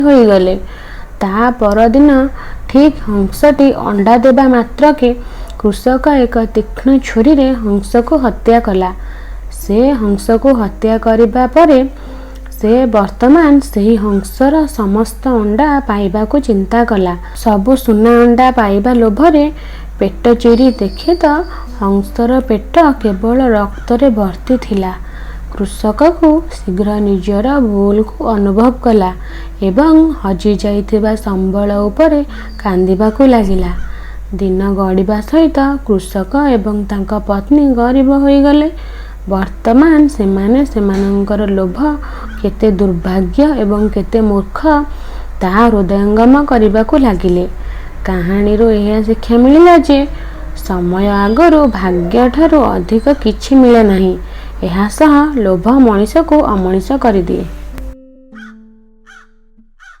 ହୋଇଗଲେ। ତା ପରଦିନ ଠିକ୍ ହଂସଟି ଅଣ୍ଡା ଦେବା ମାତ୍ରକେ କୃଷକ ଏକ ତୀକ୍ଷ୍ଣ ଛୁରୀରେ ହଂସକୁ ହତ୍ୟା କଲା। ସେ ହଂସକୁ ହତ୍ୟା କରିବା ପରେ ସେ ବର୍ତ୍ତମାନ ସେହି ହଂସର ସମସ୍ତ ଅଣ୍ଡା ପାଇବାକୁ ଚିନ୍ତା କଲା। ସବୁ ସୁନା ଅଣ୍ଡା ପାଇବା ଲୋଭରେ ପେଟ ଚିରି ଦେଖେ ତ ହଂସର ପେଟ କେବଳ ରକ୍ତରେ ଭର୍ତ୍ତି ଥିଲା। କୃଷକକୁ ଶୀଘ୍ର ନିଜର ଭୁଲକୁ ଅନୁଭବ କଲା ଏବଂ ହଜି ଯାଇଥିବା ସମ୍ବଳ ଉପରେ କାନ୍ଦିବାକୁ ଲାଗିଲା। ଦିନ ଗଡ଼ିବା ସହିତ କୃଷକ ଏବଂ ତାଙ୍କ ପତ୍ନୀ ଗରିବ ହୋଇଗଲେ। ବର୍ତ୍ତମାନ ସେମାନେ ସେମାନଙ୍କର ଲୋଭ କେତେ ଦୁର୍ଭାଗ୍ୟ ଏବଂ କେତେ ମୂର୍ଖ ତାହା ହୃଦୟଙ୍ଗମ କରିବାକୁ ଲାଗିଲେ। କାହାଣୀରୁ ଏହା ଶିକ୍ଷା ମିଳିଲା ଯେ ସମୟ ଆଗରୁ ଭାଗ୍ୟଠାରୁ ଅଧିକ କିଛି ମିଳେ ନାହିଁ। ଏହା ସହ ଲୋଭ ମଣିଷକୁ ଅମଣିଷ କରିଦିଏ।